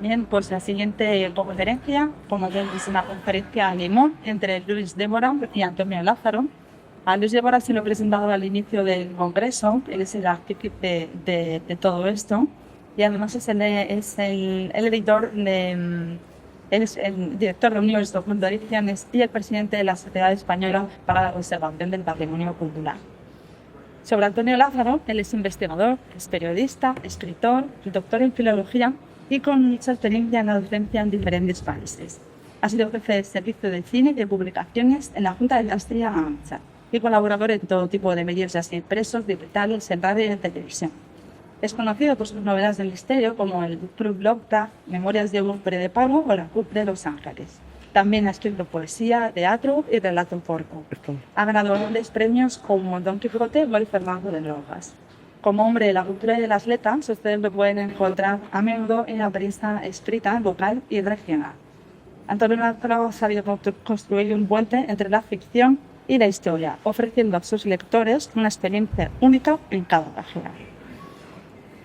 también pues la siguiente conferencia, como ven, es una conferencia a limón entre Luis Débora y Antonio Lázaro. A Luis Débora se lo he presentado al inicio del congreso, él es el artífice de todo esto y además es el editor él es el director de Universo Mundo Ediciones y el presidente de la Sociedad Española para la Conservación del Patrimonio Cultural. Sobre Antonio Lázaro, él es investigador, es periodista, escritor, doctor en filología y con mucha experiencia en la docencia en diferentes países. Ha sido jefe de servicio de cine y de publicaciones en la Junta de Castilla-La Mancha y colaborador en todo tipo de medios, ya sea impresos, digitales, en radio y en televisión. Es conocido por sus novelas de misterio como el Club Lovecraft, Memorias de un hombre de pago o La Cruz de los Ángeles. También ha escrito poesía, teatro y relato corto. Ha ganado grandes premios como Don Quijote o el Fernando de Rojas. Como hombre de la cultura y de las letras, ustedes lo pueden encontrar a menudo en la prensa escrita, local y regional. Antonio Lázaro ha sabido construir un puente entre la ficción y la historia, ofreciendo a sus lectores una experiencia única en cada página.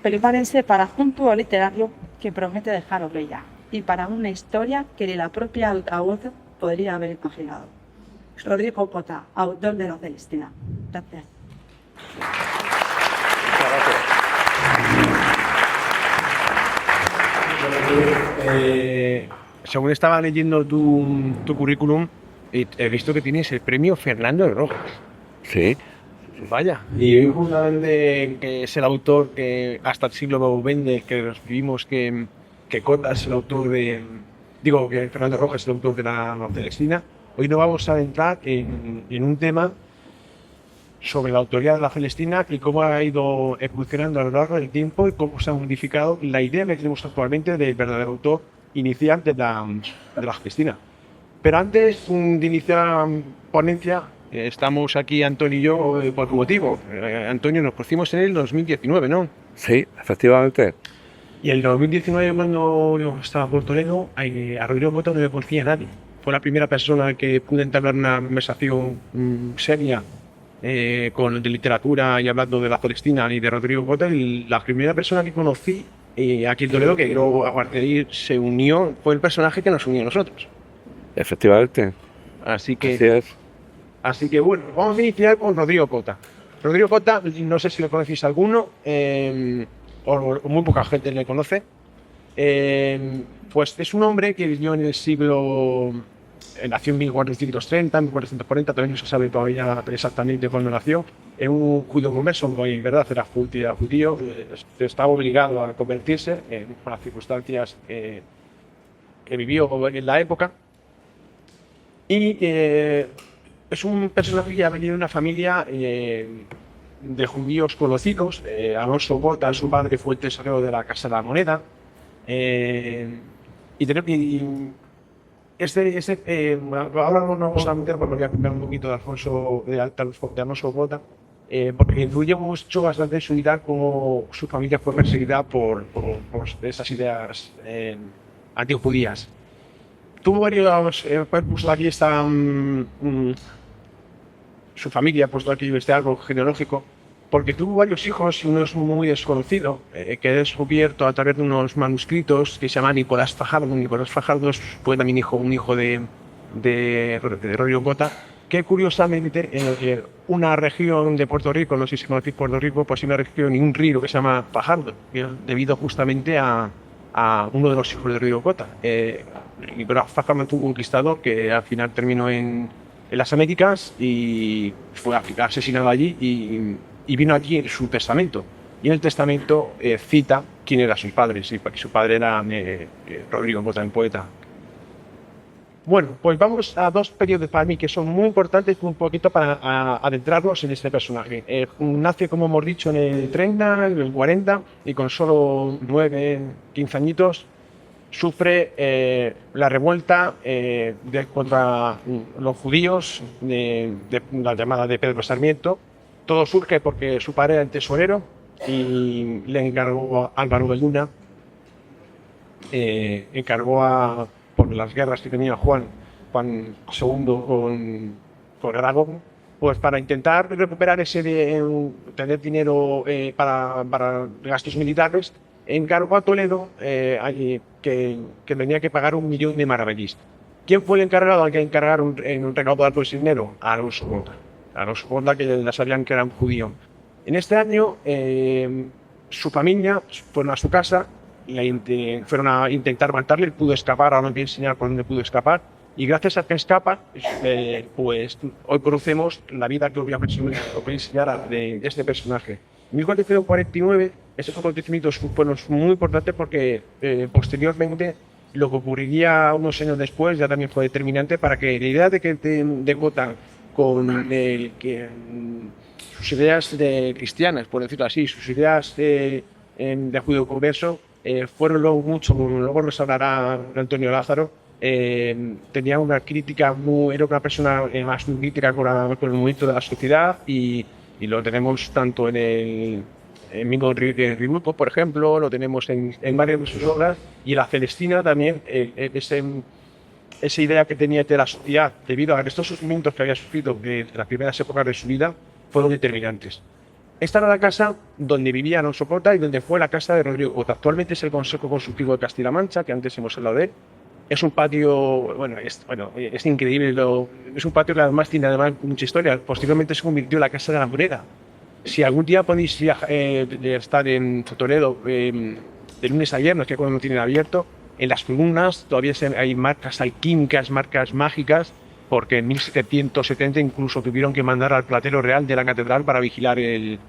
Prepárense para un tubo literario que promete dejar huella y para una historia que ni la propia alcahueta podría haber imaginado. Rodrigo Cota, autor de La Celestina. Gracias. Según estaba leyendo tu currículum, he visto que tienes el premio Fernando de Rojas. Sí. Vaya. Y justamente que es el autor que hasta el siglo XX que escribimos que Cota es el autor de... Digo, que Fernando de Rojas es el autor de La Celestina. Hoy nos vamos a adentrar en un tema sobre la autoría de La Celestina y cómo ha ido evolucionando a lo largo del tiempo y cómo se ha modificado la idea que tenemos actualmente del verdadero autor inicial de la Celestina. Pero antes de iniciar la ponencia, estamos aquí Antonio y yo por un motivo. Antonio, nos conocimos en el 2019, ¿no? Sí, efectivamente. Y el 2019, cuando yo estaba por Toledo, a Rodrigo Cota no le conocía a nadie. Fue la primera persona que pude entablar una conversación seria con de literatura y hablando de La Celestina y de Rodrigo Cota. Y la primera persona que conocí aquí en Toledo, que luego a partir de ahí se unió, fue el personaje que nos unió a nosotros. Efectivamente. Así que, así es. Así que bueno, vamos a iniciar con Rodrigo Cota. Rodrigo Cota, no sé si lo conocéis alguno, o muy poca gente le conoce. Pues es un hombre que vivió en el siglo... nació en 1430, 1440, todavía no se sabe todavía exactamente cuándo nació. Es un judío converso, en verdad era judío, estaba obligado a convertirse por las circunstancias que vivió en la época. Y es un personaje que ha venido de una familia de judíos conocidos. Alonso Cota, su padre, fue el tesorero de la Casa de la Moneda. Ahora no vamos a meter porque voy a cambiar un poquito de Alonso Cota, porque influye mucho bastante en su vida como su familia fue perseguida por esas ideas antijudías. Tuvo varios, puesto aquí está su familia, puesto aquí este árbol genealógico, porque tuvo varios hijos y uno es muy desconocido, que he descubierto a través de unos manuscritos que se llama Nicolás Fajardo. Nicolás Fajardo fue también un hijo de Rodrigo Cota, que curiosamente en una región de Puerto Rico, no sé si conocéis Puerto Rico, pues hay una región y un río que se llama Fajardo, debido justamente a uno de los hijos de Rodrigo Cota. Nicolás Fajardo tuvo un conquistador que al final terminó en las Américas y fue asesinado allí y vino aquí en su testamento. Y en el testamento cita quién era su padre. Sí, porque su padre era Rodrigo Cota, el poeta. Bueno, pues vamos a dos periodos para mí que son muy importantes un poquito para adentrarnos en este personaje. Nace, como hemos dicho, en el 30, en el 40 y con solo 9, 15 añitos sufre la revuelta contra los judíos de la llamada de Pedro Sarmiento. Todo surge porque su padre era el tesorero y le encargó a Álvaro de Luna, por las guerras que tenía Juan II con Aragón, pues para intentar recuperar tener dinero para gastos militares, encargó a Toledo que tenía que pagar 1.000.000 de maravedís. ¿Quién fue el encargado al que encargaron en recaudar todo ese dinero? Alonso Gota. Alonso Gota, que ya sabían que era un judío. En este año, su familia fueron a su casa, fueron a intentar matarle, él pudo escapar, ahora no voy a enseñar por dónde pudo escapar, y gracias a que escapa, pues hoy conocemos la vida que os voy a enseñar de este personaje. En 1449, estos acontecimientos fueron muy importantes porque posteriormente lo que ocurriría unos años después ya también fue determinante para que la idea de Gotha con sus ideas cristianas, por decirlo así, sus ideas de judío converso, fueron luego nos hablará Antonio Lázaro, tenía una crítica era una persona más crítica con el movimiento de la sociedad y lo tenemos tanto en Mingo de Ribuco, por ejemplo, lo tenemos en varias de sus obras, y la Celestina también, esa idea que tenía de la sociedad, debido a estos sufrimientos que había sufrido de las primeras épocas de su vida, fueron determinantes. Esta era la casa donde vivía Alonso Gota y donde fue la casa de Rodrigo Gota. Actualmente es el Consejo Consultivo de Castilla-La Mancha, que antes hemos hablado de él. Es un patio, es increíble, es un patio que además tiene mucha historia. Posteriormente se convirtió en la Casa de la Moneda. Si algún día podéis estar en Toledo de lunes a viernes, que es cuando lo tienen abierto, en las columnas todavía hay marcas alquímicas, marcas mágicas, porque en 1770 incluso tuvieron que mandar al platero real de la catedral para vigilar el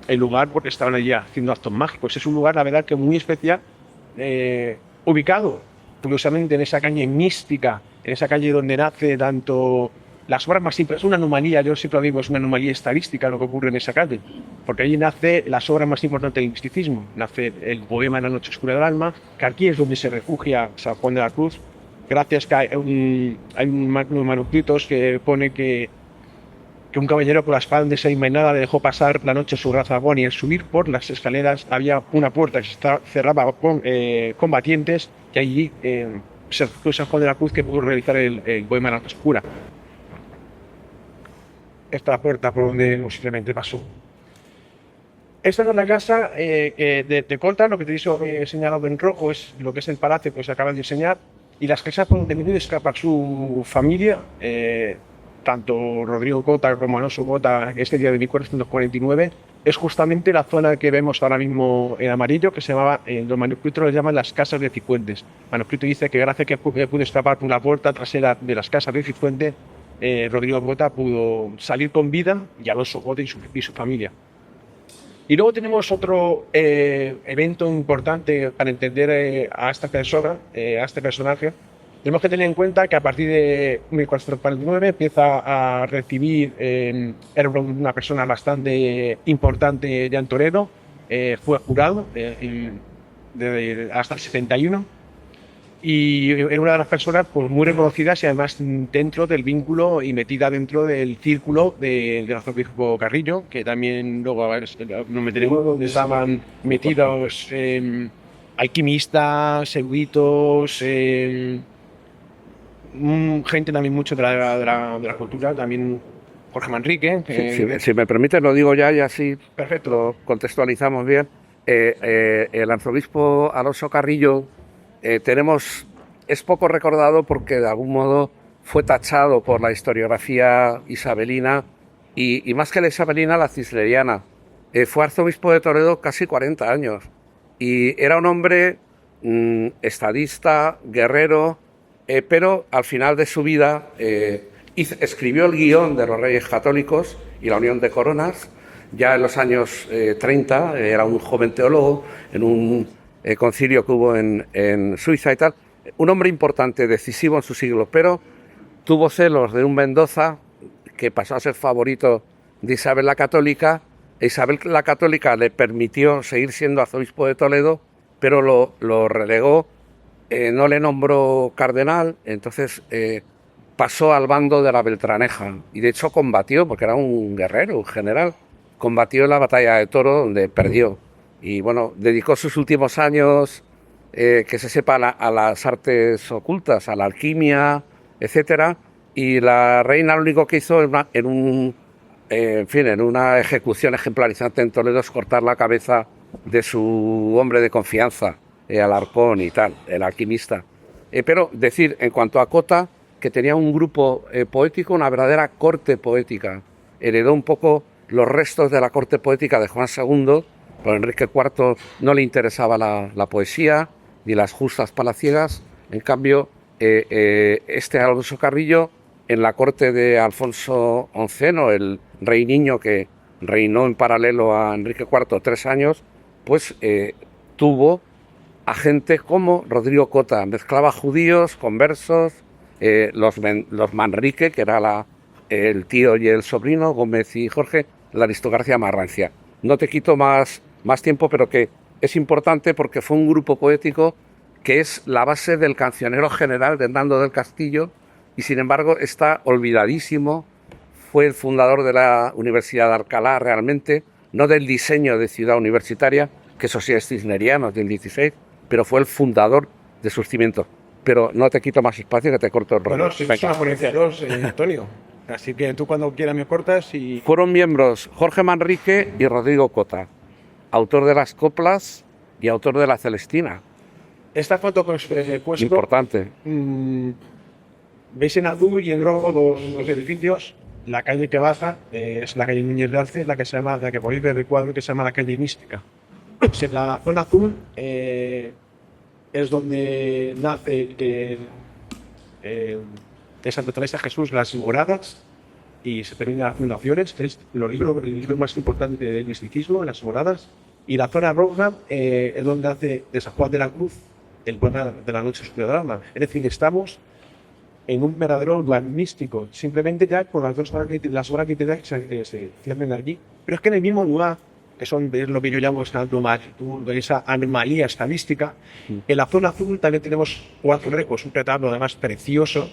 lugar, porque estaban allí haciendo actos mágicos. Es un lugar, la verdad, que muy especial, ubicado curiosamente en esa calle mística, en esa calle donde nace tanto las obras más simples. Es una anomalía, yo siempre digo, es una anomalía estadística lo que ocurre en esa calle, porque allí nace las obras más importantes del misticismo. Nace el poema La noche oscura del alma, que aquí es donde se refugia San Juan de la Cruz, gracias a que hay unos manuscritos que pone que un caballero con la espada desenvainada le dejó pasar la noche su razagón, y al subir por las escaleras había una puerta que se cerraba con combatientes, y allí se refugió San Juan de la Cruz, que pudo realizar el poema La noche oscura. Esta puerta por donde posiblemente pasó. Esta es la casa de Colta, lo que te he señalado en rojo es lo que es el palacio que se acaba de enseñar, y las casas por donde vino escapar su familia, tanto Rodrigo Gota como Alonso Gota, este día de 1449, es justamente la zona que vemos ahora mismo en amarillo, que se llamaba, los manuscritos lo llaman las casas de Cifuentes. El manuscrito dice que gracias a que pudo escapar por una puerta trasera de las casas de Cifuentes, Rodrigo Gota pudo salir con vida, y Alonso Gota y su familia. Y luego tenemos otro evento importante para entender a esta persona, a este personaje. Tenemos que tener en cuenta que a partir de 1449 empieza a recibir, era una persona bastante importante ya en Toledo, fue jurado hasta el 71, y era una de las personas pues, muy reconocidas y además dentro del vínculo y metida dentro del círculo del arzobispo Carrillo, que también luego nos meteremos donde estaban metidos alquimistas, eruditos, gente también mucho de la cultura, también Jorge Manrique. Si me permite, lo digo ya y así Perfecto. lo contextualizamos bien. El arzobispo Alonso Carrillo es poco recordado porque de algún modo fue tachado por la historiografía isabelina y más que la isabelina, la cisleriana. Fue arzobispo de Toledo casi 40 años y era un hombre estadista, guerrero, pero al final de su vida escribió el guión de los Reyes Católicos y la Unión de Coronas. Ya en los años 30 era un joven teólogo en un concilio que hubo en Suiza y tal. Un hombre importante, decisivo en su siglo, pero tuvo celos de un Mendoza que pasó a ser favorito de Isabel la Católica. Isabel la Católica le permitió seguir siendo arzobispo de Toledo, pero lo relegó, no le nombró cardenal, entonces pasó al bando de la Beltraneja y de hecho combatió, porque era un guerrero, un general, combatió en la batalla de Toro donde perdió. Y bueno, dedicó sus últimos años, que se sepa, a las artes ocultas, a la alquimia, etcétera. Y la reina lo único que hizo en una ejecución ejemplarizante en Toledo es cortar la cabeza de su hombre de confianza, Alarcón y tal, el alquimista. Pero decir, en cuanto a Cota, que tenía un grupo poético, una verdadera corte poética. Heredó un poco los restos de la corte poética de Juan II, pero a Enrique IV no le interesaba la poesía ni las justas palaciegas. En cambio, este Alonso Carrillo, en la corte de Alfonso XI, el rey niño que reinó en paralelo a Enrique IV 3 años, pues tuvo a gente como Rodrigo Cota, mezclaba judíos con versos, los Manrique, que era el tío y el sobrino, Gómez y Jorge, la aristocracia más rancia. No te quito más tiempo, pero que es importante porque fue un grupo poético que es la base del cancionero general de Hernando del Castillo y sin embargo está olvidadísimo. Fue el fundador de la Universidad de Alcalá realmente, no del diseño de ciudad universitaria, que eso sí es cisneriano, del 16, pero fue el fundador de sus cimientos. Pero no te quito más espacio, que te corto el rollo. Bueno, sí, es una ponencia de dos, Antonio. Así que tú cuando quieras me cortas y... Fueron miembros Jorge Manrique y Rodrigo Cota, autor de las coplas y autor de la Celestina. Esta foto que os he puesto... Importante. Veis en azul y en rojo dos edificios. La calle que baja es la calle Núñez de Arce, la que podéis ver el cuadro, que se llama la calle Mística. Pues en la zona azul es donde nace de Santa Teresa Jesús las Moradas y se terminan las fundaciones. Es el libro más importante del misticismo, las Moradas. Y la zona roja es donde nace de San Juan de la Cruz, el poema de la noche ciudadana. Es decir, estamos en un verdadero lugar místico, simplemente ya con las obras que se ciernen allí. Pero es que en el mismo lugar, que es lo que yo llamo esa anomalía estadística, en la zona azul también tenemos 4 recos, un retablo además precioso,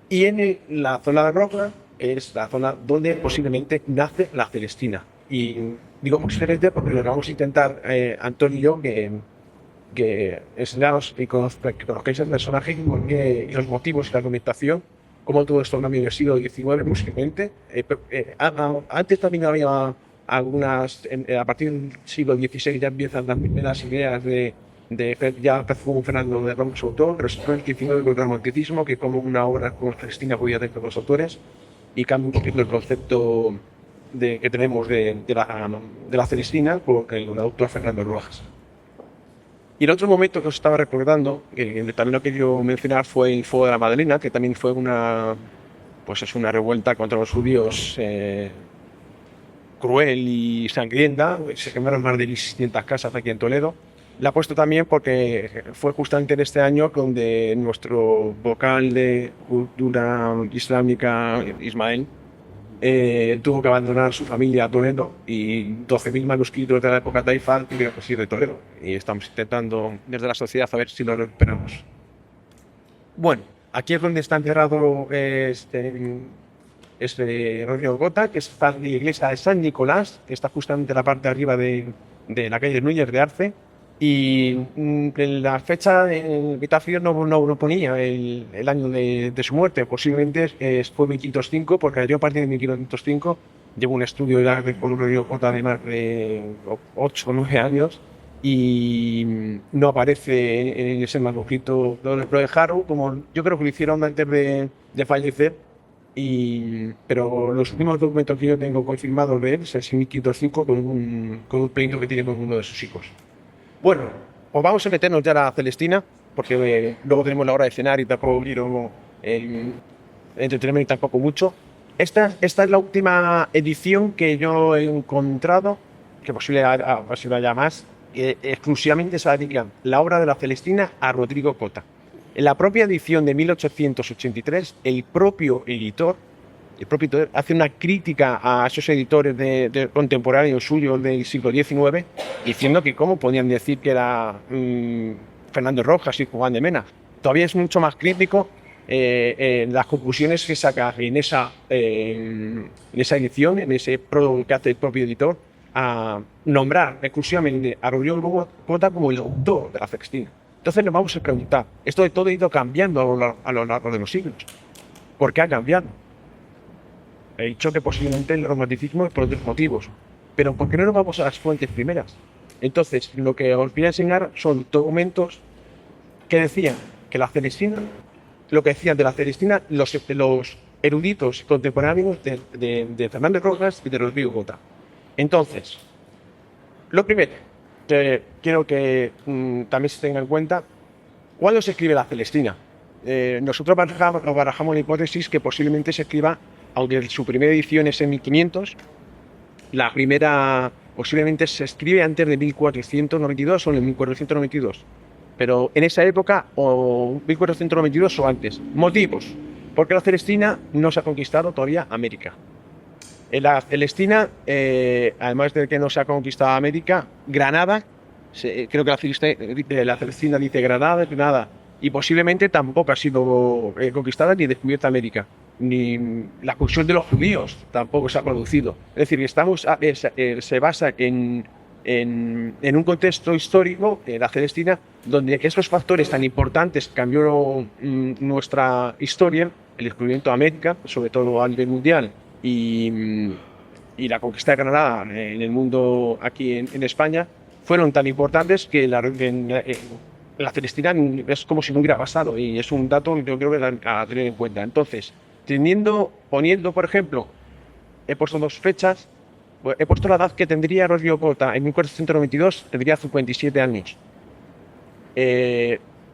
y en la zona roja es la zona donde posiblemente nace la Celestina. Y digo posiblemente porque lo vamos a intentar, Antonio y yo, que enseñaros y que conozcáis el personaje y los motivos y la argumentación, cómo todo esto cambia en el siglo XIX musicalmente. Antes también había algunas, a partir del siglo XVI ya empiezan las primeras ideas ya empezó con Fernando de Roma, su autor, pero en el XIX con el romanticismo, que como una obra como Celestina podía tener los autores, y cambia un poquito el concepto que tenemos de la Celestina por el autor Fernando Rojas. Y el otro momento que os estaba recordando, que también lo que yo mencionar, fue el fuego de la Madalena, que también fue una revuelta contra los judíos cruel y sangrienta. Se quemaron más de 1.600 casas aquí en Toledo. La he puesto también porque fue justamente en este año donde nuestro vocal de cultura islámica, Ismael, tuvo que abandonar su familia a Toledo y 12.000 manuscritos de la época Taifa tuvieron que ir de Toledo. Y estamos intentando desde la sociedad a ver si lo recuperamos. Bueno, aquí es donde está enterrado Rodrigo Cota, que está en la iglesia de San Nicolás, que está justamente en la parte de arriba de la calle Núñez de Arce. Y en la fecha del epitafio no ponía el año de su muerte, posiblemente fue 1505, porque yo a partir de 1505 llevo un estudio ya de Rodrigo Cota de más de 8 o 9 años y no aparece en ese manuscrito. Lo dejaron, como yo creo que lo hicieron antes de fallecer, pero los últimos documentos que yo tengo confirmados de él es en 1505 con un pleito que tiene con uno de sus hijos. Bueno, pues vamos a meternos ya a la Celestina, porque luego tenemos la hora de cenar y tampoco quiero entretenerme tampoco mucho. Esta es la última edición que yo he encontrado, que posible haya más, exclusivamente se dedica la obra de la Celestina a Rodrigo Cota. En la propia edición de 1883, el propio editor hace una crítica a esos editores de contemporáneos suyos del siglo XIX, diciendo que cómo podían decir que era Fernando Rojas y Juan de Mena. Todavía es mucho más crítico las conclusiones que saca en esa edición, en ese prólogo que hace el propio editor, a nombrar exclusivamente a Rodrigo Cota como el autor de la Celestina. Entonces nos vamos a preguntar, esto de todo ha ido cambiando a lo largo de los siglos. ¿Por qué ha cambiado? He dicho que posiblemente el romanticismo es por otros motivos. Pero ¿por qué no nos vamos a las fuentes primeras? Entonces, lo que os voy a enseñar son documentos que decían que la Celestina, lo que decían de la Celestina los eruditos contemporáneos de Fernández Rojas y de Rodrigo Cota. Entonces, lo primero, que quiero que también se tenga en cuenta, ¿cuándo se escribe la Celestina? Nosotros barajamos la hipótesis que posiblemente se escriba, aunque su primera edición es en 1500, la primera posiblemente se escribe antes de 1492 o en 1492. Pero en esa época, o 1492 o antes. Motivos. Porque la Celestina no se ha conquistado todavía América. En la Celestina, además de que no se ha conquistado América, Granada, creo que la Celestina dice Granada, y posiblemente tampoco ha sido conquistada ni descubierta América. Ni la expulsión de los judíos tampoco se ha producido. Es decir, se basa en un contexto histórico, la Celestina, donde esos factores tan importantes cambió nuestra historia, el descubrimiento de América, sobre todo a nivel mundial, y la conquista de Granada en el mundo aquí en España, fueron tan importantes que la Celestina es como si no hubiera pasado, y es un dato que yo creo que a tener en cuenta. Entonces, poniendo, por ejemplo, he puesto dos fechas. He puesto la edad que tendría Rodrigo Cota en 1492, tendría 57 años.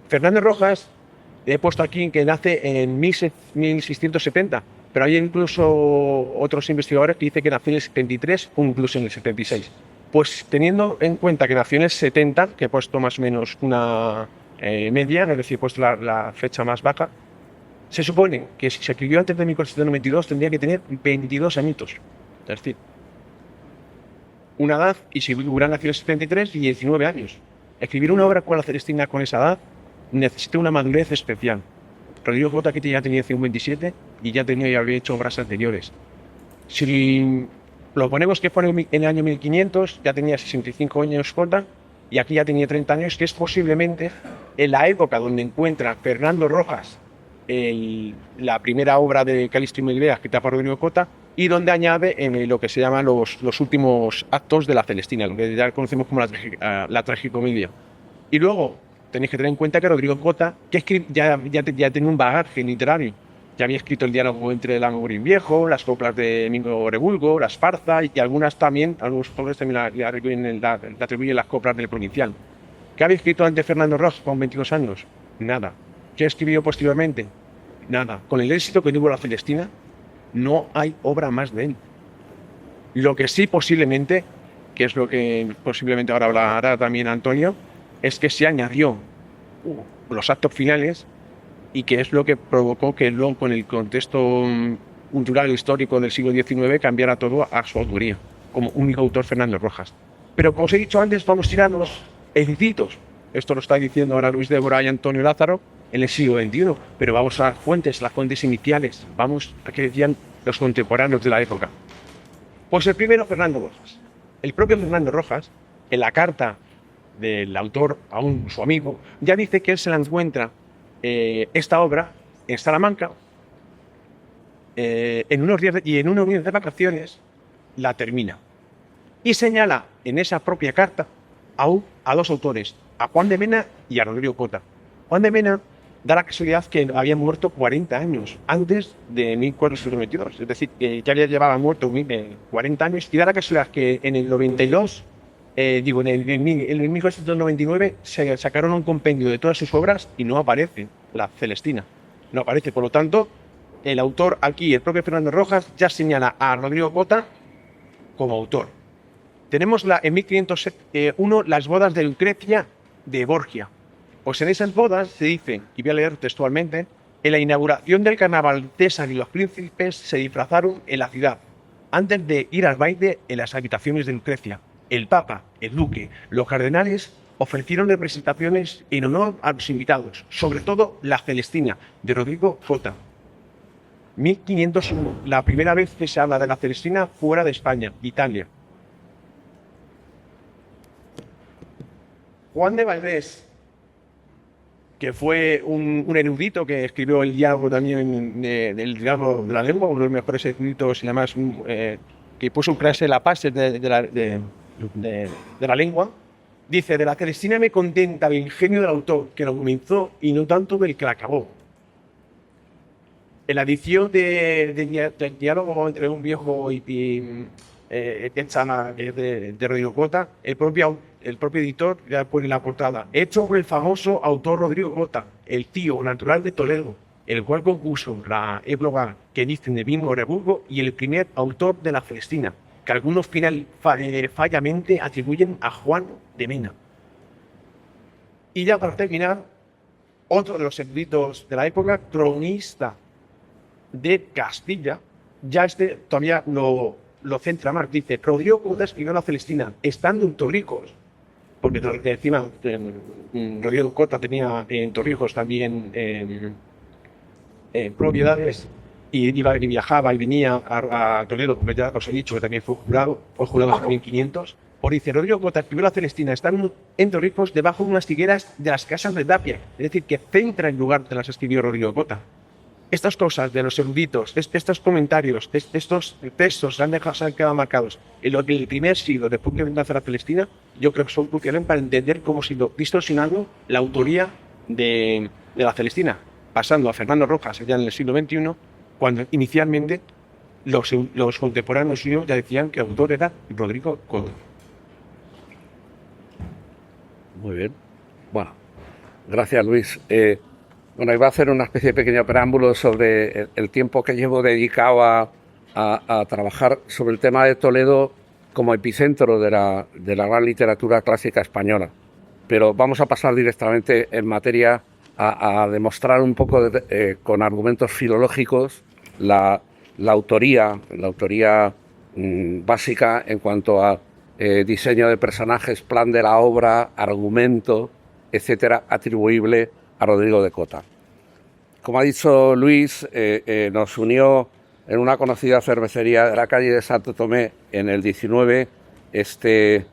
Fernández Rojas, he puesto aquí que nace en 1670, pero hay incluso otros investigadores que dicen que nació en el 73 o incluso en el 76. Pues teniendo en cuenta que nació en el 70, que he puesto más o menos una media, es decir, he puesto la fecha más baja, se supone que si se escribió antes de 1492 tendría que tener 22 añitos. Es decir, una edad, y si hubiera nacido en el 73, 19 años. Escribir una obra con la Celestina con esa edad necesita una madurez especial. Rodrigo Cota aquí ya tenía 57 y ya había hecho obras anteriores. Si lo ponemos que fue en el año 1500, ya tenía 65 años Cota, y aquí ya tenía 30 años, que es posiblemente en la época donde encuentra Fernando Rojas la primera obra de Calixto y Melibea escrita por Rodrigo Cota, y donde añade lo que se llaman los últimos actos de la Celestina, lo que ya conocemos como la tragicomedia. Y luego tenéis que tener en cuenta que Rodrigo Cota ya tenía un bagaje literario. Ya había escrito el diálogo entre el Angorín Viejo, las coplas de Mingo Rebulgo, las Farza, y algunos jóvenes también le atribuyen las coplas del Provincial. ¿Qué había escrito antes Fernando Rojas con 22 años? Nada. ¿Qué escribió posteriormente? Nada. Con el éxito que tuvo la Celestina, no hay obra más de él. Lo que sí posiblemente, que es lo que posiblemente ahora hablará también Antonio, es que se añadió los actos finales, y que es lo que provocó que luego, con el contexto cultural e histórico del siglo XIX, cambiara todo a su autoría, como único autor Fernando Rojas. Pero como os he dicho antes, vamos tirándonos eruditos. Esto lo está diciendo ahora Luis Débora y Antonio Lázaro en el siglo XXI, pero vamos a las fuentes iniciales, vamos a que decían los contemporáneos de la época. Pues el primero, Fernando Rojas. El propio Fernando Rojas, en la carta del autor a su amigo, ya dice que él se la encuentra esta obra en Salamanca, en unos días de vacaciones la termina, y señala en esa propia carta a dos autores, a Juan de Mena y a Rodrigo Cota. Juan de Mena da la casualidad que había muerto 40 años antes de 1492, es decir, que ya llevaba muerto 40 años, y da la casualidad que en el 92, en el 1499, se sacaron un compendio de todas sus obras y no aparece la Celestina. No aparece, por lo tanto, el autor aquí, el propio Fernando Rojas, ya señala a Rodrigo Cota como autor. Tenemos en 1501 las bodas de Lucrecia de Borgia. Pues en esas bodas se dice, y voy a leer textualmente: en la inauguración del carnaval, César y los príncipes se disfrazaron en la ciudad, antes de ir al baile en las habitaciones de Lucrecia. El Papa, el Duque, los cardenales ofrecieron representaciones en honor a los invitados, sobre todo la Celestina, de Rodrigo Cota. 1501, la primera vez que se habla de la Celestina fuera de España, Italia. Juan de Valdés, que fue un erudito que escribió el diálogo también del diálogo de la lengua, uno de los mejores eruditos y además que puso en clase la base de la lengua, dice: de la Celestina me contenta el ingenio del autor, que lo comenzó, y no tanto del que la acabó. En la edición del diálogo entre un viejo y Etienne de Rodrigo Cota, el propio editor ya pone en la portada: hecho por el famoso autor Rodrigo Cota, el tío natural de Toledo, el cual compuso la éploga que dicen de Bimbo y el primer autor de la Celestina, que algunos fallamente atribuyen a Juan de Mena. Y ya para terminar, otro de los eruditos de la época, cronista de Castilla, ya todavía lo centra más, dice: Rodrigo Cota escribió la Celestina estando en Torrijos, porque encima Rodrigo Cota tenía en Torrijos también propiedades, y viajaba y venía a Toledo, como ya os he dicho, que también fue jurado en 1500. Por dice: Rodrigo Cota escribió la Celestina estando en Torrijos debajo de unas higueras de las casas de Tapia, es decir, que centra el lugar de las escribió Rodrigo Cota. Estas cosas de los eruditos, estos comentarios, estos textos han quedado marcados en el primer siglo después de nacer la Celestina, yo creo que son cruciales para entender cómo se ha ido distorsionando la autoría de la Celestina, pasando a Fernando Rojas ya en el siglo XXI, cuando inicialmente los contemporáneos suyos ya decían que el autor era Rodrigo Cota. Muy bien. Bueno, gracias, Luis. Bueno, iba a hacer una especie de pequeño preámbulo sobre el tiempo que llevo dedicado a trabajar sobre el tema de Toledo como epicentro de la gran literatura clásica española. Pero vamos a pasar directamente en materia a demostrar un poco con argumentos filológicos la autoría básica en cuanto a diseño de personajes, plan de la obra, argumento, etcétera, atribuible a Rodrigo de Cota. Como ha dicho Luis, nos unió en una conocida cervecería de la calle de Santo Tomé en el 19 este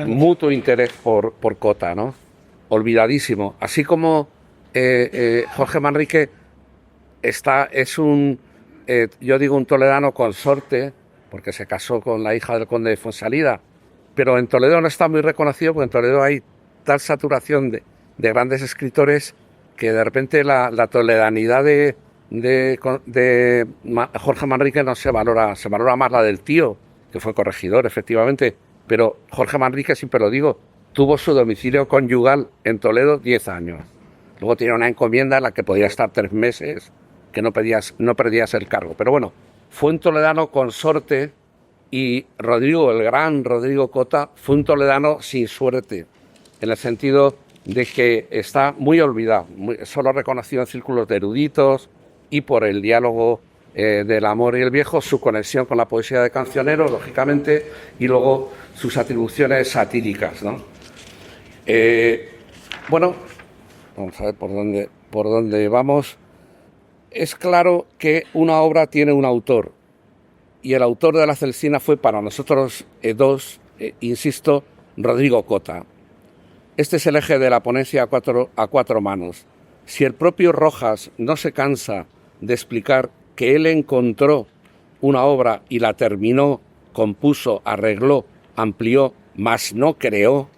mutuo interés por Cota, ¿no? Olvidadísimo. Así como Jorge Manrique es un toledano consorte, porque se casó con la hija del conde de Fuensalida, pero en Toledo no está muy reconocido, porque en Toledo hay tal saturación de grandes escritores que de repente la toledanidad de Jorge Manrique no se valora más la del tío, que fue corregidor, efectivamente, pero Jorge Manrique, siempre lo digo, tuvo su domicilio conyugal en Toledo 10 años. Luego tenía una encomienda en la que podía estar 3 meses, que no perdías el cargo. Pero bueno, fue un toledano consorte, y el gran Rodrigo Cota, fue un toledano sin suerte, en el sentido de que está muy olvidado, solo reconocido en círculos de eruditos y por el diálogo del amor y el viejo, su conexión con la poesía de Cancionero, lógicamente, y luego sus atribuciones satíricas, ¿no? Bueno, vamos a ver por dónde vamos. Es claro que una obra tiene un autor, y el autor de la Celestina fue para nosotros insisto, Rodrigo Cota. Este es el eje de la ponencia a cuatro manos. Si el propio Rojas no se cansa de explicar que él encontró una obra y la terminó, compuso, arregló, amplió, mas no creó,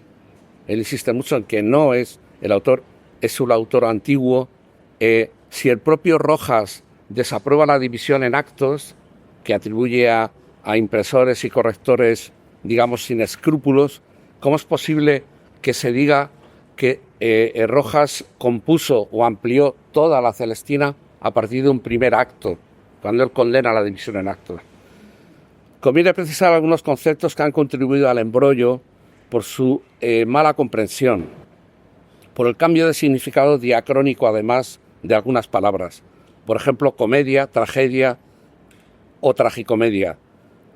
él insiste mucho en que no es el autor, es un autor antiguo. Si el propio Rojas desaprueba la división en actos, que atribuye a impresores y correctores, digamos, sin escrúpulos, ¿cómo es posible que se diga que Rojas compuso o amplió toda la Celestina a partir de un primer acto, cuando él condena la división en actos? Conviene precisar algunos conceptos que han contribuido al embrollo por su mala comprensión, por el cambio de significado diacrónico, además de algunas palabras. Por ejemplo, comedia, tragedia o tragicomedia.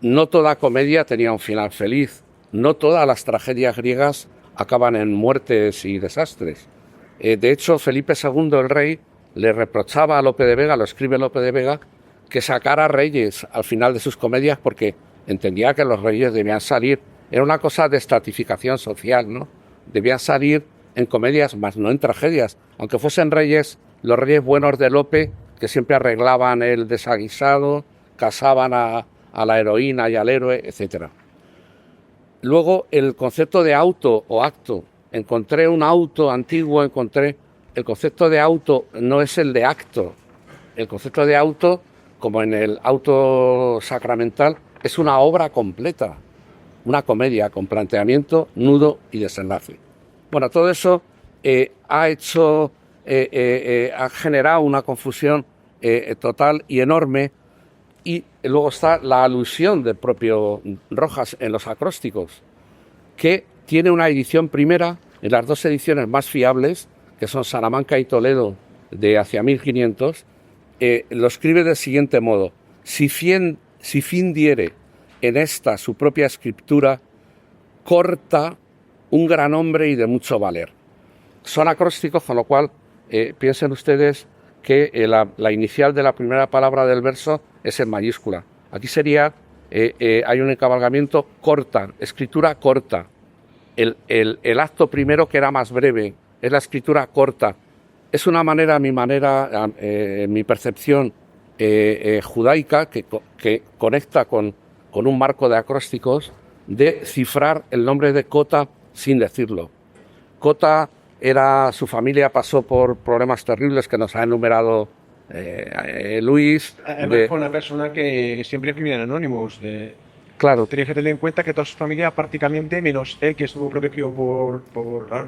No toda comedia tenía un final feliz, no todas las tragedias griegas acaban en muertes y desastres. De hecho, Felipe II, el rey, le reprochaba a Lope de Vega, lo escribe Lope de Vega, que sacara reyes al final de sus comedias porque entendía que los reyes debían salir. Era una cosa de estratificación social, ¿no? Debían salir en comedias, más no en tragedias. Aunque fuesen reyes, los reyes buenos de Lope, que siempre arreglaban el desaguisado, casaban a a la heroína y al héroe, etc. Luego, el concepto de auto o acto. Encontré un auto antiguo, el concepto de auto no es el de acto. El concepto de auto, como en el auto sacramental, es una obra completa, una comedia con planteamiento, nudo y desenlace. Bueno, todo eso ha generado una confusión total y enorme, y luego está la alusión del propio Rojas en los acrósticos, que tiene una edición primera, en las dos ediciones más fiables, que son Salamanca y Toledo, de hacia 1500, lo escribe del siguiente modo: si fin diere en esta su propia escritura, corta, un gran hombre y de mucho valer. Son acrósticos, con lo cual piensen ustedes que la inicial de la primera palabra del verso es en mayúscula. Aquí sería, hay un encabalgamiento corta, escritura corta. El acto primero, que era más breve, es la escritura corta. Es una manera, mi percepción judaica, que conecta con un marco de acrósticos, de cifrar el nombre de Cota sin decirlo. Cota su familia pasó por problemas terribles que nos ha enumerado Luis. Además, fue una persona que siempre escribía en Anonymous. Claro. Tenéis que tener en cuenta que toda su familia, prácticamente, menos él, que estuvo protegido por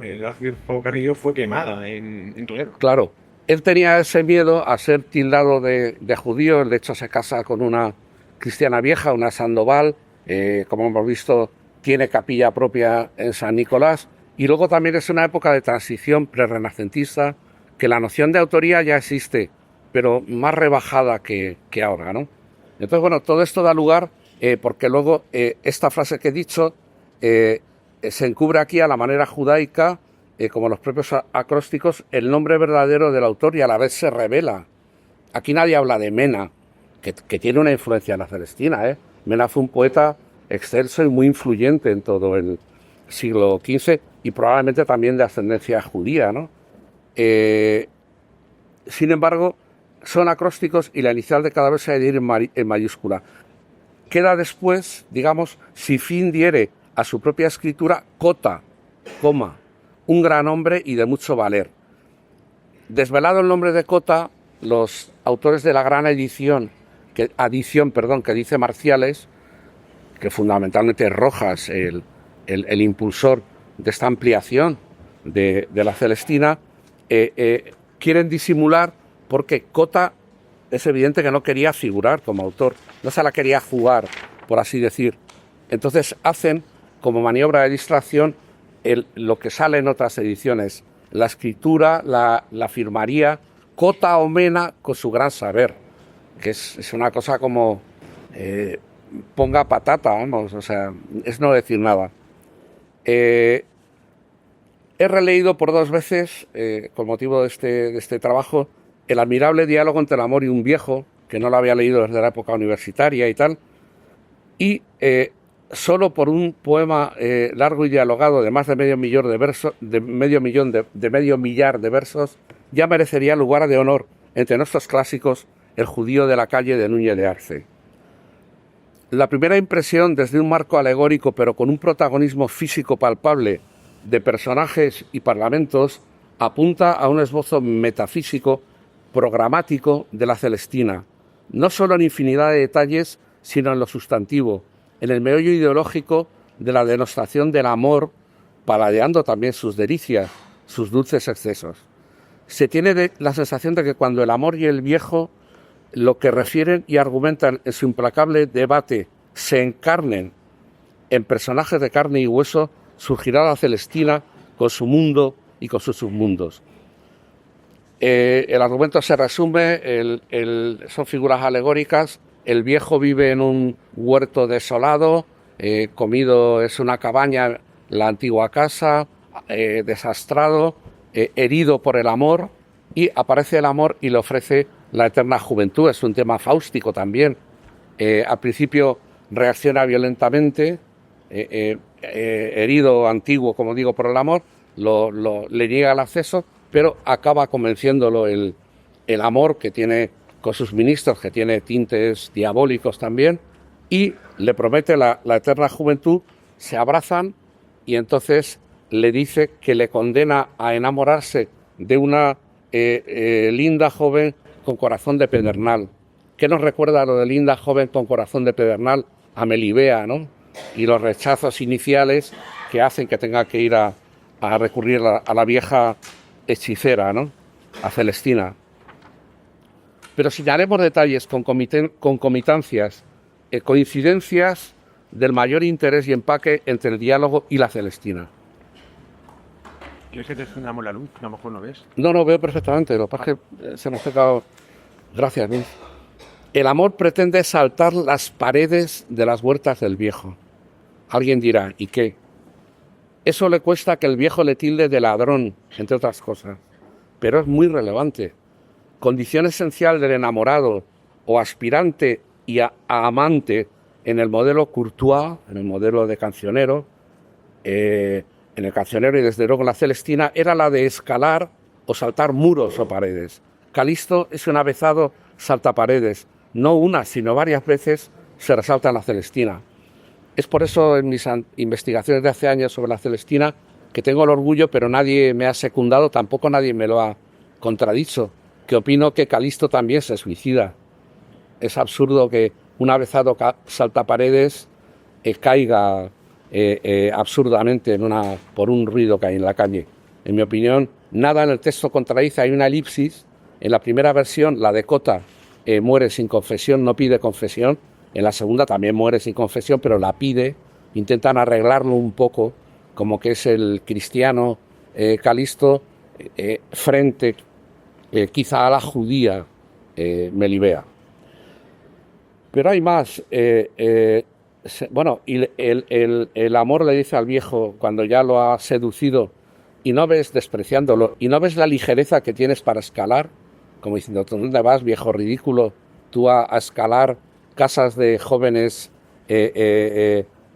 el arzobispo Carrillo, fue quemada en Toledo. Claro. Él tenía ese miedo a ser tildado de judío. De hecho, se casa con una cristiana vieja, una Sandoval. Como hemos visto, tiene capilla propia en San Nicolás. Y luego también es una época de transición prerrenacentista, que la noción de autoría ya existe, pero más rebajada que ahora, ¿no? Entonces, bueno, todo esto da lugar, porque luego esta frase que he dicho se encubre aquí a la manera judaica, como los propios acrósticos, el nombre verdadero del autor, y a la vez se revela. Aquí nadie habla de Mena, que tiene una influencia en la Celestina, ¿eh? Mena fue un poeta excelso y muy influyente en todo el siglo XV, y probablemente también de ascendencia judía, ¿no? Sin embargo, son acrósticos y la inicial de cada vez se ha de ir en mayúscula. Queda después, digamos, si fin diere a su propia escritura, Cota, coma, un gran hombre y de mucho valer. Desvelado el nombre de Cota, los autores de la gran adición que dice Marciales, que fundamentalmente es Rojas, el impulsor de esta ampliación de la Celestina, quieren disimular, porque Cota es evidente que no quería figurar como autor, no se la quería jugar, por así decir. Entonces hacen, como maniobra de distracción, lo que sale en otras ediciones. La escritura la firmaría Cota o Mena con su gran saber, que es una cosa como ponga patata, vamos, o sea, es no decir nada. He releído por 2 veces, con motivo de este trabajo, el admirable diálogo entre el amor y un viejo, que no lo había leído desde la época universitaria y tal, y solo por un poema largo y dialogado de más de medio millar de versos, ya merecería lugar de honor entre nuestros clásicos El judío de la calle de Núñez de Arce. La primera impresión, desde un marco alegórico pero con un protagonismo físico palpable de personajes y parlamentos, apunta a un esbozo metafísico, programático de la Celestina, no solo en infinidad de detalles, sino en lo sustantivo, en el meollo ideológico de la denostación del amor, paladeando también sus delicias, sus dulces excesos. Se tiene la sensación de que cuando el amor y el viejo, lo que refieren y argumentan en su implacable debate, se encarnen en personajes de carne y hueso, surgirá la Celestina con su mundo y con sus submundos. El argumento se resume, son figuras alegóricas. El viejo vive en un huerto desolado, comido es una cabaña, la antigua casa, desastrado, herido por el amor, y aparece el amor y le ofrece la eterna juventud. Es un tema fáustico también. Al principio reacciona violentamente, herido, antiguo, como digo, por el amor, le niega el acceso, pero acaba convenciéndolo el amor, que tiene con sus ministros, que tiene tintes diabólicos también, y le promete la eterna juventud, se abrazan y entonces le dice que le condena a enamorarse de una linda joven con corazón de pedernal. ¿Qué nos recuerda lo de linda joven con corazón de pedernal? A Melibea, ¿no? Y los rechazos iniciales que hacen que tenga que ir a recurrir a la vieja hechicera, ¿no? A Celestina. Pero señalemos detalles, concomitancias, coincidencias del mayor interés y empaque entre el diálogo y la Celestina. ¿Quieres que te encendamos la luz? A lo mejor no ves. No, veo perfectamente. Lo que pasa es que se me ha pegado. Gracias, Luis. El amor pretende saltar las paredes de las huertas del viejo. Alguien dirá, ¿y qué? Eso le cuesta que el viejo le tilde de ladrón, entre otras cosas. Pero es muy relevante. Condición esencial del enamorado o aspirante y a amante en el modelo Courtois, en el modelo de cancionero, en el cancionero y desde luego en la Celestina, era la de escalar o saltar muros o paredes. Calisto es un avezado saltaparedes. No una, sino varias veces se resalta en la Celestina. Es por eso en mis investigaciones de hace años sobre la Celestina que tengo el orgullo, pero nadie me ha secundado, tampoco nadie me lo ha contradicho, que opino que Calisto también se suicida. Es absurdo que un avezado saltaparedes caiga absurdamente por un ruido que hay en la calle. En mi opinión, nada en el texto contradice, hay una elipsis. En la primera versión, la de Cota, muere sin confesión, no pide confesión. En la segunda también muere sin confesión, pero la pide. Intentan arreglarlo un poco, como que es el cristiano Calisto frente quizá a la judía Melibea. Pero hay más. Bueno, y el amor le dice al viejo, cuando ya lo ha seducido, y no ves, despreciándolo, y no ves la ligereza que tienes para escalar, como diciendo, ¿dónde vas, viejo ridículo, tú a escalar casas de jóvenes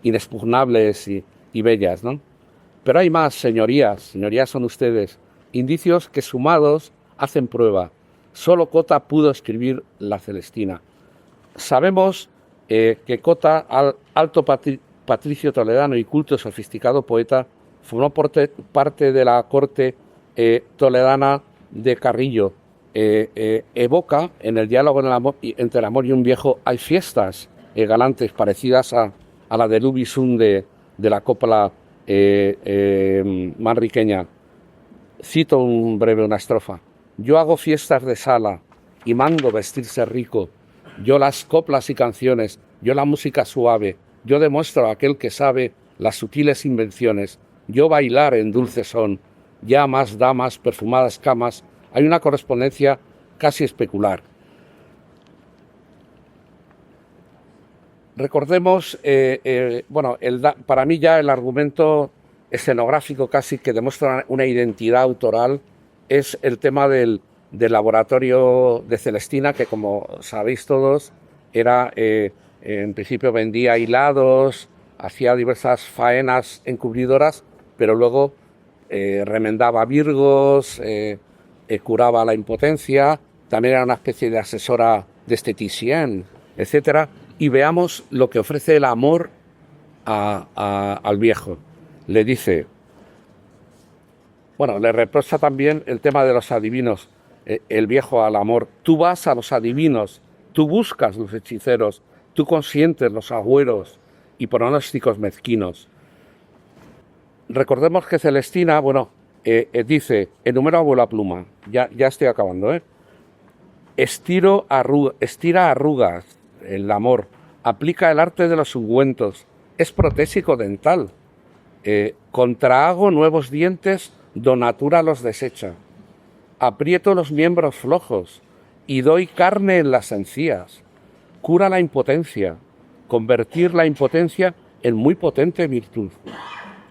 inexpugnables y bellas, ¿no? Pero hay más, señorías son ustedes, indicios que sumados hacen prueba. Solo Cota pudo escribir la Celestina. Sabemos que Cota, alto patricio toledano y culto y sofisticado poeta, formó parte de la corte toledana de Carrillo. Evoca en el diálogo entre el amor y un viejo, hay fiestas galantes parecidas a la de Lubisum de la copla manriqueña. Cito una estrofa. Yo hago fiestas de sala y mando vestirse rico. Yo las coplas y canciones, yo la música suave. Yo demuestro a aquel que sabe las sutiles invenciones. Yo bailar en dulce son. Ya más damas, perfumadas camas. Hay una correspondencia casi especular. Recordemos, para mí ya el argumento escenográfico casi que demuestra una identidad autoral es el tema del laboratorio de Celestina, que como sabéis todos, era en principio vendía hilados, hacía diversas faenas encubridoras, pero luego remendaba virgos, curaba la impotencia, también era una especie de asesora de esteticien, etcétera. Y veamos lo que ofrece el amor al viejo. Le dice, le reprocha también el tema de los adivinos, el viejo al amor. Tú vas a los adivinos, tú buscas los hechiceros, tú consientes los agüeros y pronósticos mezquinos. Recordemos que Celestina, dice, enumero a vuela pluma, ya estoy acabando, estira arrugas, el amor, aplica el arte de los ungüentos, es protésico dental, contrahago nuevos dientes, donatura los desecha, aprieto los miembros flojos y doy carne en las encías, cura la impotencia, convertir la impotencia en muy potente virtud,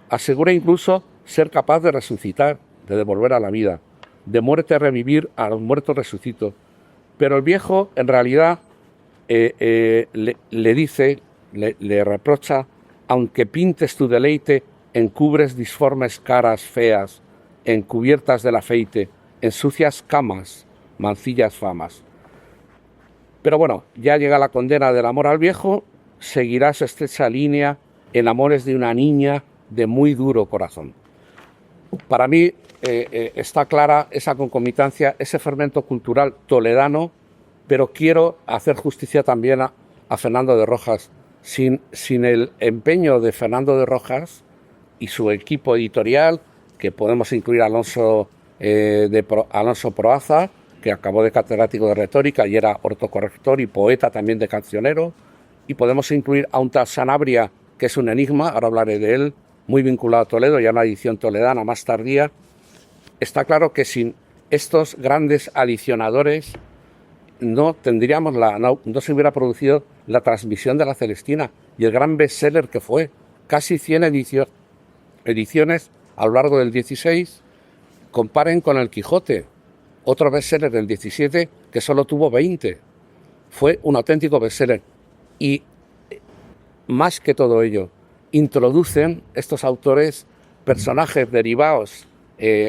asegura incluso ser capaz de resucitar, de devolver a la vida, de muerte a revivir, a los muertos resucito. Pero el viejo, en realidad, le dice, le reprocha, aunque pintes tu deleite, encubres disformes caras feas, encubiertas del afeite, ensucias camas, mancillas famas. Pero ya llega la condena del amor al viejo seguirás estrecha línea en Amores de una niña de muy duro corazón. Para mí está clara esa concomitancia, ese fermento cultural toledano, pero quiero hacer justicia también a Fernando de Rojas. Sin el empeño de Fernando de Rojas y su equipo editorial, que podemos incluir a Alonso Proaza, que acabó de catedrático de retórica y era ortocorrector y poeta también de cancionero, y podemos incluir a un tal Sanabria, que es un enigma, ahora hablaré de él, muy vinculado a Toledo, ya una edición toledana más tardía. Está claro que sin estos grandes adicionadores no se hubiera producido la transmisión de la Celestina y el gran bestseller que fue. Casi 100 ediciones a lo largo del 16. Comparen con el Quijote, otro bestseller del 17 que solo tuvo 20. Fue un auténtico bestseller. Y más que todo ello, introducen estos autores personajes derivados,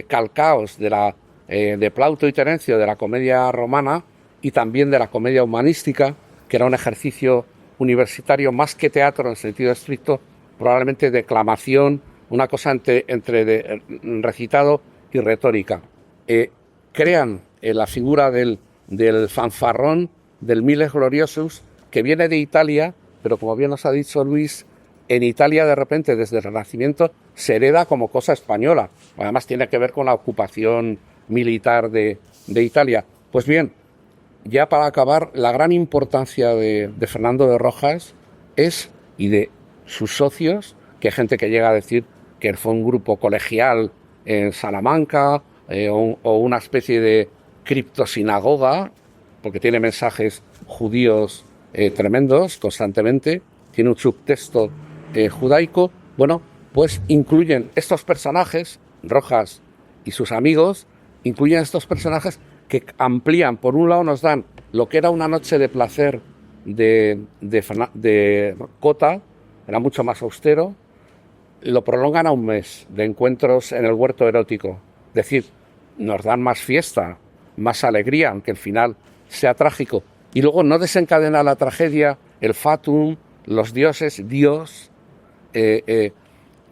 calcaos de Plauto y Terencio, de la comedia romana y también de la comedia humanística, que era un ejercicio universitario más que teatro en sentido estricto, probablemente declamación, una cosa entre recitado y retórica. Crean la figura del fanfarrón, del Miles Gloriosus, que viene de Italia, pero como bien nos ha dicho Luis, en Italia de repente desde el Renacimiento se hereda como cosa española. Además tiene que ver con la ocupación militar de Italia. Pues bien, ya para acabar, la gran importancia de Fernando de Rojas y de sus socios, que hay gente que llega a decir que fue un grupo colegial en Salamanca o una especie de criptosinagoga, porque tiene mensajes judíos tremendos constantemente, tiene un subtexto judaico. Bueno, pues incluyen estos personajes, Rojas y sus amigos, incluyen estos personajes que amplían. Por un lado nos dan lo que era una noche de placer de Cota, era mucho más austero, lo prolongan a un mes de encuentros en el huerto erótico. Es decir, nos dan más fiesta, más alegría, aunque el final sea trágico. Y luego no desencadena la tragedia, el fatum, los dioses, Dios,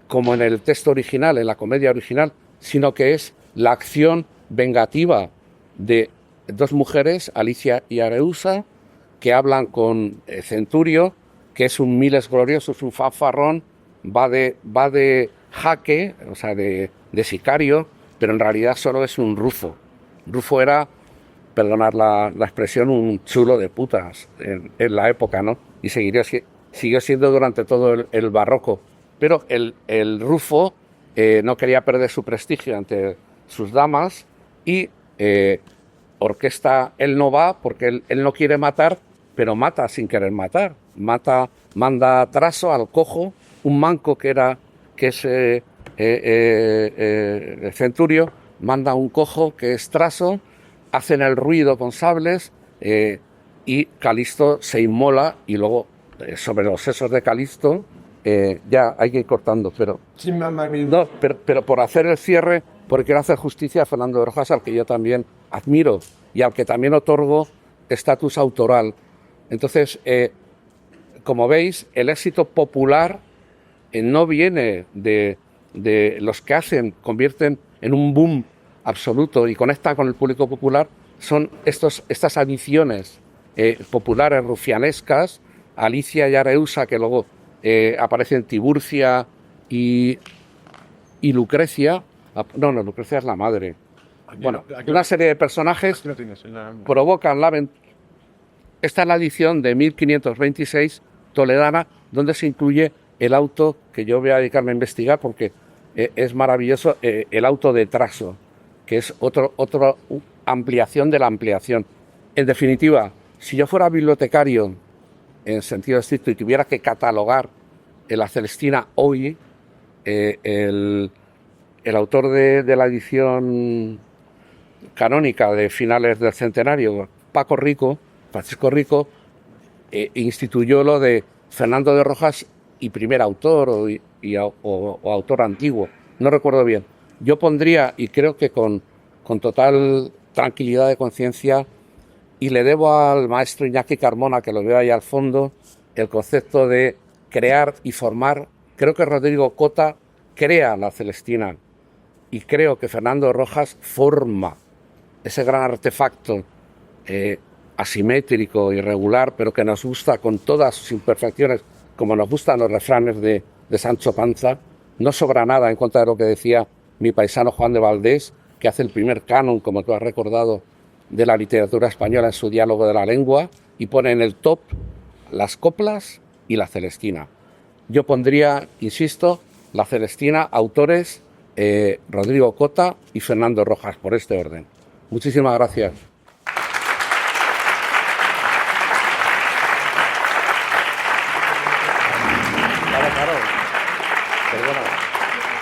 como en el texto original, en la comedia original, sino que es la acción vengativa de dos mujeres, Alicia y Areusa, que hablan con Centurio, que es un Miles Gloriosus, un fanfarrón, va de jaque, o sea, de sicario, pero en realidad solo es un Rufo. Rufo era, perdonar la expresión, un chulo de putas en la época, ¿no? Y siguió siendo durante todo el barroco. Pero el Rufo no quería perder su prestigio ante sus damas y orquesta, él no va porque él no quiere matar, pero mata sin querer matar. Manda Traso al cojo, un manco que es Centurio, manda un cojo que es Traso, hacen el ruido con sables y Calisto se inmola y luego sobre los sesos de Calisto ya hay que ir cortando, pero por hacer el cierre, porque quiero hacer justicia a Fernando de Rojas, al que yo también admiro y al que también otorgo estatus autoral. Entonces, como veis, el éxito popular no viene de los que convierten en un boom absoluto y conectan con el público popular, son estas adiciones populares rufianescas, Alicia y Areusa, que luego aparecen Tiburcia y Lucrecia. No, Lucrecia es la madre. Bueno, una serie de personajes provocan la aventura. Esta es la edición de 1526 toledana, donde se incluye el auto que yo voy a dedicarme a investigar porque es maravilloso, el auto de Traso, que es otra ampliación de la ampliación. En definitiva, si yo fuera bibliotecario en sentido estricto y tuviera que catalogar la Celestina hoy, el autor de la edición canónica de finales del centenario, Francisco Rico, instituyó lo de Fernando de Rojas y primer autor o autor antiguo, no recuerdo bien. Yo pondría, y creo que con total tranquilidad de conciencia, y le debo al maestro Iñaki Carmona, que lo veo ahí al fondo, el concepto de crear y formar. Creo que Rodrigo Cota crea la Celestina y creo que Fernando Rojas forma ese gran artefacto asimétrico, irregular, pero que nos gusta con todas sus imperfecciones, como nos gustan los refranes de Sancho Panza. No sobra nada en contra de lo que decía mi paisano Juan de Valdés, que hace el primer canon, como tú has recordado, de la literatura española en su Diálogo de la Lengua, y pone en el top las coplas y la Celestina. Yo pondría, insisto, la Celestina, autores Rodrigo Cota y Fernando Rojas, por este orden. Muchísimas gracias.